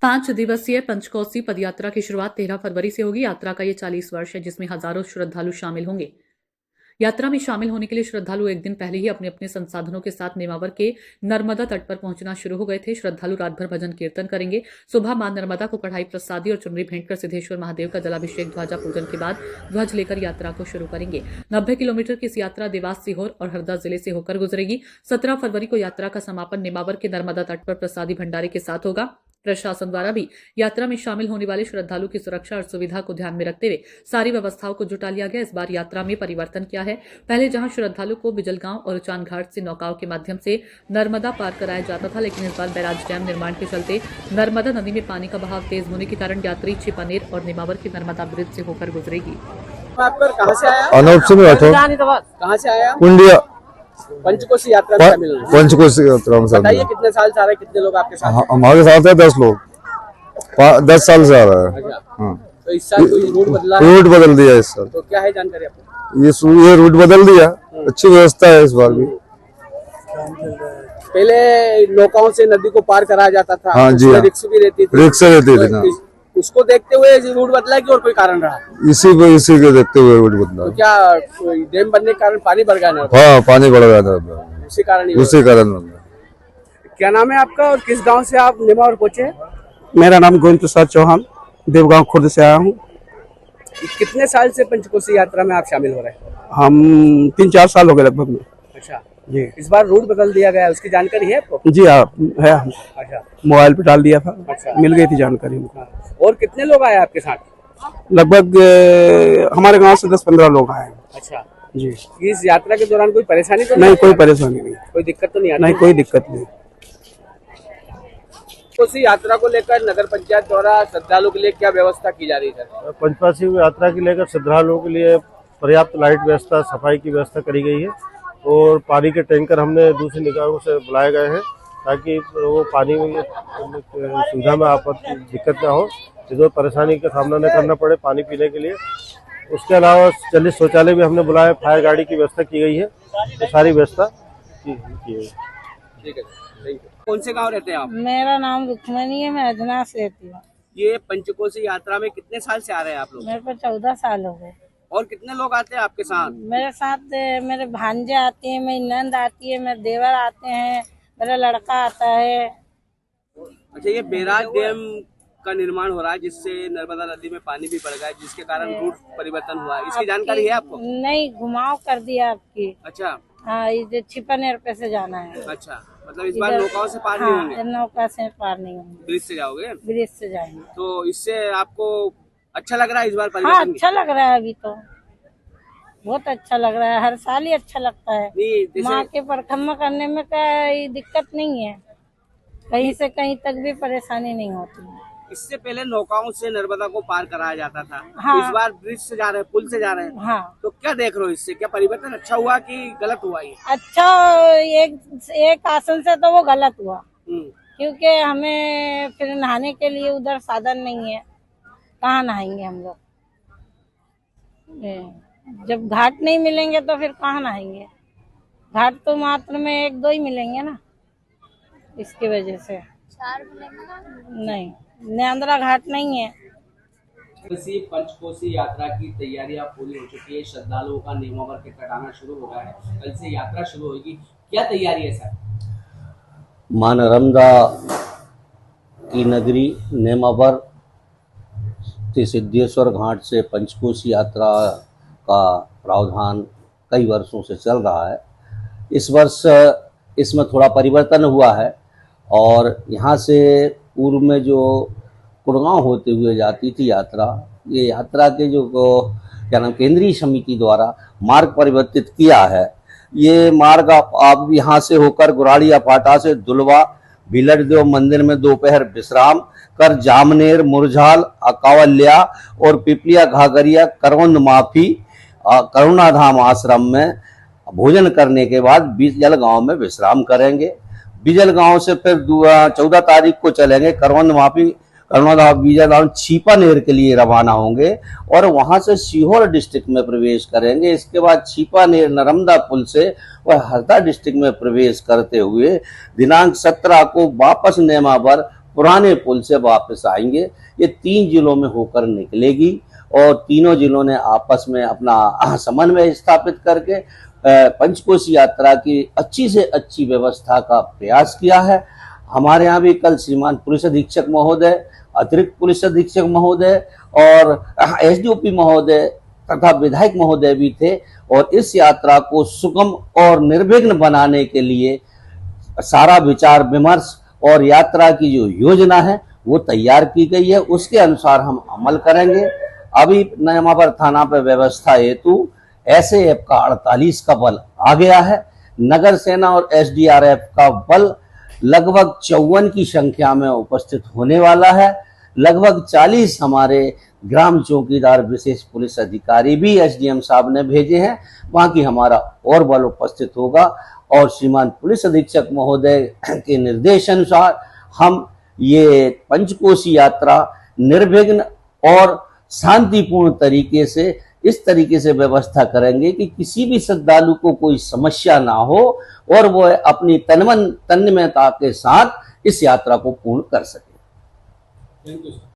5 दिवसीय पंचकोसी पदयात्रा की शुरुआत 13 फरवरी से होगी। यात्रा का ये 40 वर्ष है, जिसमें हजारों श्रद्धालु शामिल होंगे। यात्रा में शामिल होने के लिए श्रद्धालु एक दिन पहले ही अपने अपने संसाधनों के साथ नेमावर के नर्मदा तट पर पहुंचना शुरू हो गए थे। श्रद्धालु रात भर भजन कीर्तन करेंगे। सुबह मां नर्मदा को कढ़ाई प्रसादी और चुनरी भेंट कर सिद्धेश्वर महादेव का जलाभिषेक ध्वजा पूजन के बाद ध्वज लेकर यात्रा को शुरू करेंगे। 90 किलोमीटर की इस यात्रा देवास, सीहोर और हरदा जिले से होकर गुजरेगी। 17 फरवरी को यात्रा का समापन नेमावर के नर्मदा तट पर प्रसादी भंडारे के साथ होगा। प्रशासन द्वारा भी यात्रा में शामिल होने वाले श्रद्धालु की सुरक्षा और सुविधा को ध्यान में रखते हुए सारी व्यवस्थाओं को जुटा लिया गया। इस बार यात्रा में परिवर्तन किया है। पहले जहां श्रद्धालु को बिजलगांव और उचान घाट से नौकाओं के माध्यम से नर्मदा पार कराया जाता था, लेकिन इस बार बैराज डैम निर्माण के चलते नर्मदा नदी में पानी का बहाव तेज होने के कारण यात्री छिपानेर और नेमावर की नर्मदा ब्रिज से होकर गुजरेगी। कहाँ से आया? अनूप सिंह राठौर। कहाँ से आया? कुंडिया। पंचकोसी यात्रा में शामिल हुए। पंचकोसी यात्रा में बताइए कितने साल से आ रहे, कितने लोग आपके साथ? हमारे साथ है 10 लोग। 10 साल से आ रहा है। अच्छा। हाँ। तो इस साल कोई रूट बदला है? रूट बदल दिया इस साल। तो क्या है जानकारी आपको? ये रूट बदल दिया। अच्छी व्यवस्था है इस बार भी। पहले नौकाओं से नदी को पार कराया जाता था। हाँ जी, हाँ। रिक्स भी रहती थी। रिक्स रहती थी ना। उसको देखते हुए रूट बदला कि और कोई कारण रहा? इसी के देखते हुए रूट बदला। तो क्या डैम बनने के कारण पानी बढ़ गया ना? हाँ, पानी बढ़ गया था। उसी कारण क्या नाम है आपका और किस गाँव से आप नेमावर पहुँचे? मेरा नाम गोविंद प्रसाद चौहान, देवगांव खुर्द से आया हूँ। कितने साल से पंचकोसी यात्रा में आप शामिल हो रहे हैं? हम 3-4 साल हो गए लगभग में। अच्छा जी। इस बार रूट बदल दिया गया है, उसकी जानकारी है आपको? जी हाँ, है। अच्छा। मोबाइल पे डाल दिया था। अच्छा। मिल गई थी जानकारी। और कितने लोग आए आपके साथ? लगभग हमारे गांव से 10-15 लोग आए। अच्छा जी। इस यात्रा के दौरान कोई परेशानी तो नहीं, कोई परेशानी नहीं, कोई दिक्कत तो नहीं आती? नहीं कोई दिक्कत नहीं। पंचकोसी यात्रा को लेकर नगर पंचायत द्वारा श्रद्धालुओं के लिए क्या व्यवस्था की जा रही है? पंचकोसी यात्रा की लेकर श्रद्धालुओं के लिए पर्याप्त लाइट व्यवस्था, सफाई की व्यवस्था करी गई है और पानी के टैंकर हमने दूसरी निकायों से बुलाए गए हैं ताकि वो पानी सुविधा में आपत्ति दिक्कत ना हो, जिसमें परेशानी का सामना न करना पड़े पानी पीने के लिए। उसके अलावा 40 शौचालय भी हमने बुलाए, फायर गाड़ी की व्यवस्था की गई है, तो सारी व्यवस्था की गई है। ठीक है, कौन से गांव रहते हैं आप? मेरा नाम रुक्मणी है, मैं अजना से रहती हूँ। ये पंचकोसी यात्रा में कितने साल से आ रहे हैं आप लोग? मेरे को 14 साल हो गए। और कितने लोग आते हैं आपके साथ? मेरे साथ मेरे भांजे आते हैं, मेरी नंद आती है, मेरे देवर आते हैं, मेरा लड़का आता है। अच्छा, ये बैराज डैम का निर्माण हो रहा है जिससे नर्मदा नदी में पानी भी बढ़ गया है, जिसके कारण रूट परिवर्तन हुआ है, इसकी जानकारी है आपको? नहीं, घुमाव कर दिया आपकी। अच्छा। हाँ, ये छिपानेर पे से जाना है। अच्छा, मतलब इस बार नौकाओं से पार नहीं होंगे? नौका से पार नहीं होंगे, ब्रिज से जाओगे? ब्रिज से जाएंगे। तो इससे आपको अच्छा लग रहा है इस बार हाँ, परिवर्तन? अच्छा लग रहा है। अभी तो बहुत अच्छा लग रहा है, हर साल ही अच्छा लगता है। माँ के परिक्रमा करने में कोई दिक्कत नहीं है, कहीं से कहीं तक भी परेशानी नहीं होती है। इससे पहले नौकाओं से नर्मदा को पार कराया जाता था। हाँ। तो इस बार ब्रिज से जा रहे हैं, पुल से जा रहे हैं। हाँ। तो क्या देख रहे हो, इससे क्या परिवर्तन अच्छा हुआ कि गलत हुआ? ये अच्छा, एक आसन से तो वो गलत हुआ, क्योंकि हमें फिर नहाने के लिए उधर साधन नहीं है, कहाँ नहाएंगे हम लोग? जब घाट नहीं मिलेंगे तो फिर कहाँ नहाएंगे? घाट तो मात्र में 1-2 ही मिलेंगे ना, इसकी वजह से। 4 मिलेंगे नहीं, न्यान्द्रा घाट नहीं है। इसी पंचकोसी यात्रा की तैयारियां पूरी हो चुकी है। श्रद्धालुओं का नेमावर के तट आना शुरू हो गया है, कल से यात्रा शुरू होगी। क्या तैयारी है सर? मां नर्मदा की नगरी नेमावर सिद्धेश्वर घाट से पंचकोसी यात्रा का प्रावधान कई वर्षों से चल रहा है। इस वर्ष इसमें थोड़ा परिवर्तन हुआ है और यहाँ से पूर्व में जो गुड़गांव होते हुए जाती थी यात्रा, ये यात्रा के जो क्या नाम केंद्रीय समिति द्वारा मार्ग परिवर्तित किया है। ये मार्ग आप यहाँ से होकर गुराड़िया पाटा से दुलवा भीलड़देव मंदिर में दोपहर विश्राम कर जामनेर, मुरझाल, कावल्या और पिपलिया घाघरिया करौंद माफी करुणाधाम आश्रम में भोजन करने के बाद बिजल गांव में विश्राम करेंगे। बिजल गांव से फिर 14 तारीख को चलेंगे करौंद माफी करुणाधाम बीजाधाम छिपानेर के लिए रवाना होंगे और वहां से सीहोर डिस्ट्रिक्ट में प्रवेश करेंगे। इसके बाद छिपानेर नर्मदा पुल से वह हरदा डिस्ट्रिक्ट में प्रवेश करते हुए दिनांक 17 को वापस नेमावर पुराने पुल से वापस आएंगे। ये 3 जिलों में होकर निकलेगी और तीनों जिलों ने आपस में अपना समन्वय स्थापित करके पंचकोसी यात्रा की अच्छी से अच्छी व्यवस्था का प्रयास किया है। हमारे यहाँ भी कल श्रीमान पुलिस अधीक्षक महोदय, अतिरिक्त पुलिस अधीक्षक महोदय और एसडीओपी महोदय तथा विधायक महोदय भी थे और इस यात्रा को सुगम और निर्विघ्न बनाने के लिए सारा विचार विमर्श और यात्रा की जो योजना है वो तैयार की गई है, उसके अनुसार हम अमल करेंगे। अभी नेमावर थाना पर व्यवस्था हेतु एसएएफ का 48 का बल आ गया है। नगर सेना और एसडीआरएफ का बल लगभग 54 की संख्या में उपस्थित होने वाला है। लगभग 40 हमारे ग्राम चौकीदार विशेष पुलिस अधिकारी भी एसडीएम साहब ने भेजे हैं, वहां की हमारा और बल उपस्थित होगा और श्रीमान पुलिस अधीक्षक महोदय के निर्देशानुसार हम ये पंचकोसी यात्रा निर्विघ्न और शांतिपूर्ण तरीके से इस तरीके से व्यवस्था करेंगे कि किसी भी श्रद्धालु को कोई समस्या ना हो और वो अपनी तन्मयता के साथ इस यात्रा को पूर्ण कर सके। Thank you sir.